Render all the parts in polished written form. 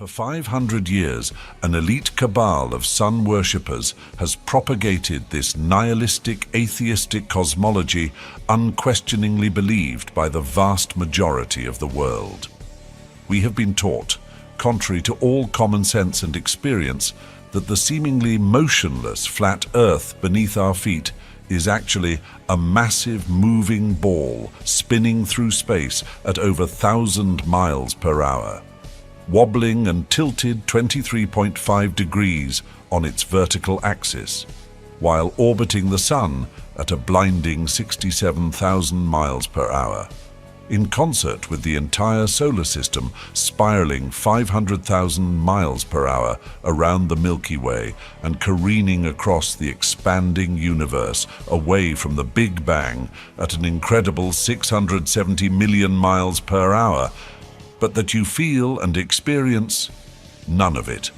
For 500 years, an elite cabal of sun worshippers has propagated this nihilistic, atheistic cosmology unquestioningly believed by the vast majority of the world. We have been taught, contrary to all common sense and experience, that the seemingly motionless flat earth beneath our feet is actually a massive moving ball spinning through space at over 1,000 miles per hour, wobbling and tilted 23.5 degrees on its vertical axis, while orbiting the Sun at a blinding 67,000 miles per hour, in concert with the entire solar system spiraling 500,000 miles per hour around the Milky Way and careening across the expanding universe away from the Big Bang at an incredible 670 million miles per hour, but that you feel and experience none of it.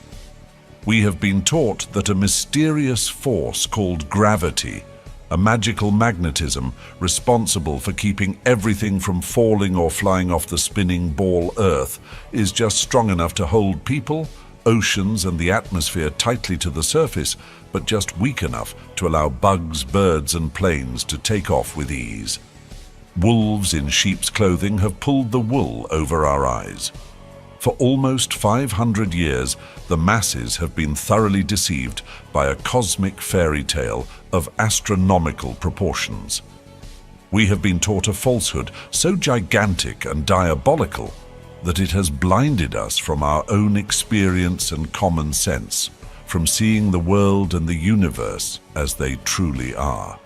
We have been taught that a mysterious force called gravity, a magical magnetism responsible for keeping everything from falling or flying off the spinning ball Earth, is just strong enough to hold people, oceans, and the atmosphere tightly to the surface, but just weak enough to allow bugs, birds, and planes to take off with ease. Wolves in sheep's clothing have pulled the wool over our eyes. For almost 500 years, the masses have been thoroughly deceived by a cosmic fairy tale of astronomical proportions. We have been taught a falsehood so gigantic and diabolical that it has blinded us from our own experience and common sense, from seeing the world and the universe as they truly are.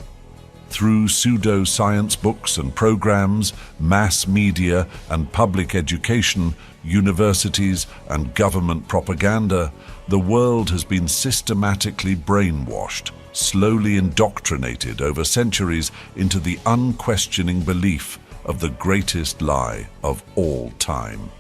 Through pseudo-science books and programs, mass media and public education, universities and government propaganda, the world has been systematically brainwashed, slowly indoctrinated over centuries into the unquestioning belief of the greatest lie of all time.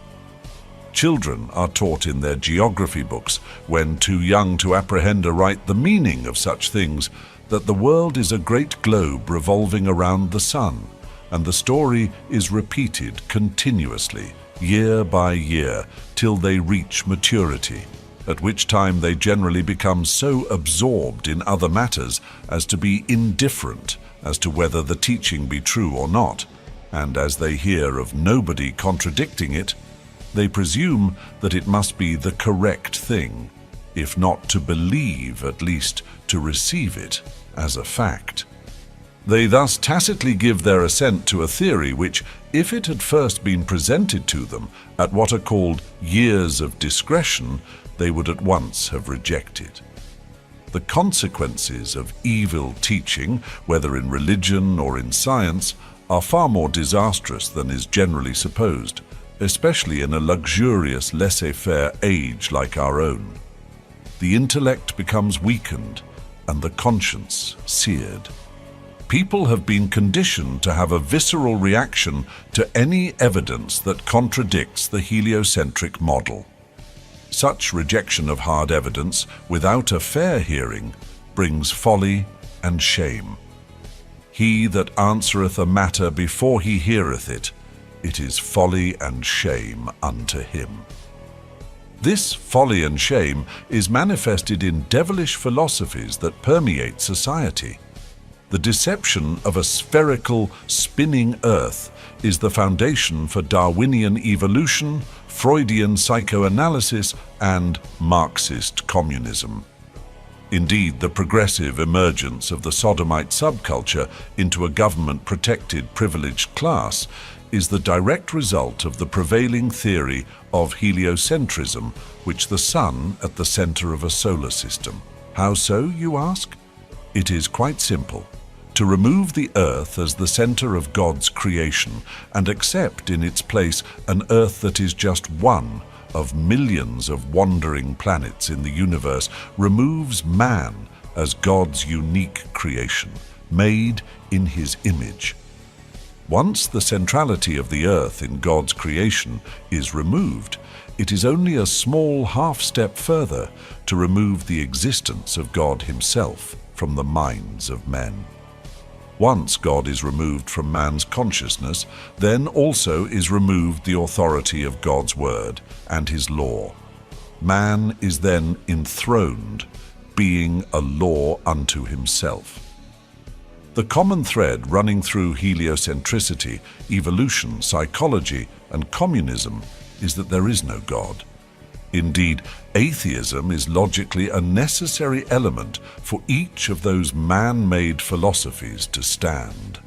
Children are taught in their geography books, when too young to apprehend aright the meaning of such things, that the world is a great globe revolving around the sun, and the story is repeated continuously, year by year, till they reach maturity, at which time they generally become so absorbed in other matters as to be indifferent as to whether the teaching be true or not, and as they hear of nobody contradicting it, they presume that it must be the correct thing, if not to believe, at least to receive it as a fact. They thus tacitly give their assent to a theory which, if it had first been presented to them at what are called years of discretion, they would at once have rejected. The consequences of evil teaching, whether in religion or in science, are far more disastrous than is generally supposed, especially in a luxurious, laissez-faire age like our own. The intellect becomes weakened and the conscience seared. People have been conditioned to have a visceral reaction to any evidence that contradicts the heliocentric model. Such rejection of hard evidence without a fair hearing brings folly and shame. He that answereth a matter before he heareth it, it is folly and shame unto him. This folly and shame is manifested in devilish philosophies that permeate society. The deception of a spherical, spinning earth is the foundation for Darwinian evolution, Freudian psychoanalysis, and Marxist communism. Indeed, the progressive emergence of the sodomite subculture into a government-protected privileged class is the direct result of the prevailing theory of heliocentrism, which the sun at the center of a solar system. How so, you ask? It is quite simple. To remove the earth as the center of God's creation and accept in its place an earth that is just one of millions of wandering planets in the universe removes man as God's unique creation, made in his image. Once the centrality of the earth in God's creation is removed, it is only a small half-step further to remove the existence of God himself from the minds of men. Once God is removed from man's consciousness, then also is removed the authority of God's word and his law. Man is then enthroned, being a law unto himself. The common thread running through heliocentricity, evolution, psychology, and communism is that there is no God. Indeed, atheism is logically a necessary element for each of those man-made philosophies to stand.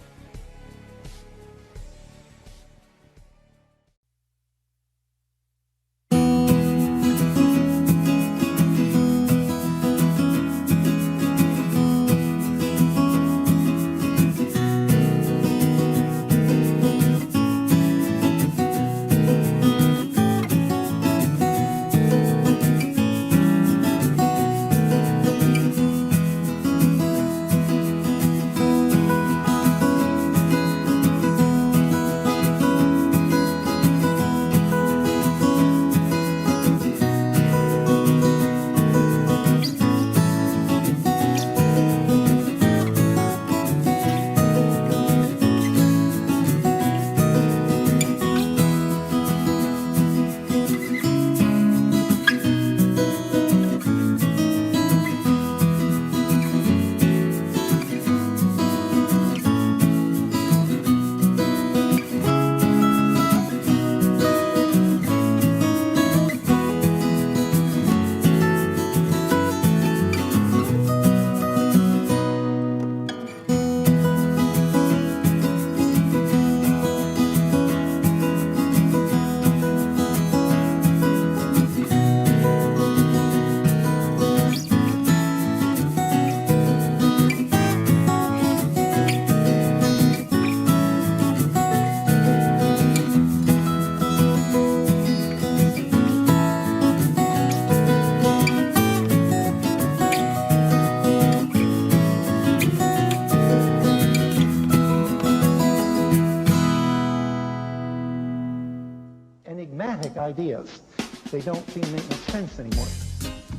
Ideas. They don't seem to make much sense anymore.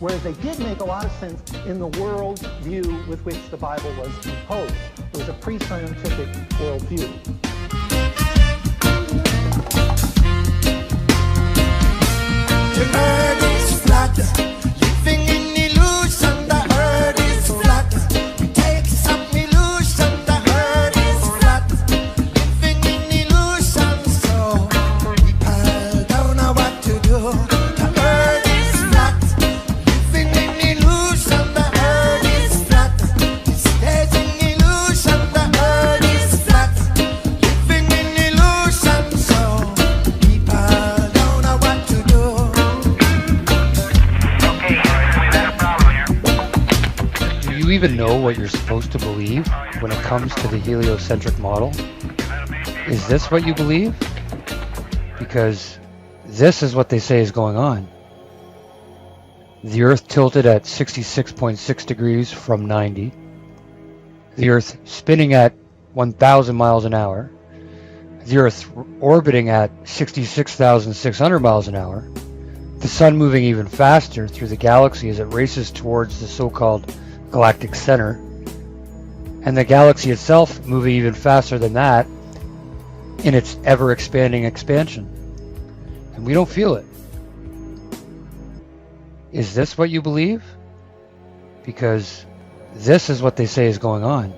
Whereas they did make a lot of sense in the world view with which the Bible was composed. It was a pre-scientific worldview. The earth is flat, living in illusion. The earth is flat. We take some illusion. The earth is flat, living in illusion. So people don't know what to do. The earth is flat, living in illusion. The earth is flat, staging illusion. The earth is flat, living in illusion. So people don't know what to do. Do you even know what you're supposed to believe when it comes to the heliocentric model? Is this what you believe? Because this is what they say is going on. The Earth tilted at 66.6 degrees from 90. The Earth spinning at 1,000 miles an hour. The Earth orbiting at 66,600 miles an hour. The Sun moving even faster through the galaxy as it races towards the so-called galactic center. And the galaxy itself moving even faster than that in its ever-expanding expansion. And we don't feel it. Is this what you believe? Because this is what they say is going on.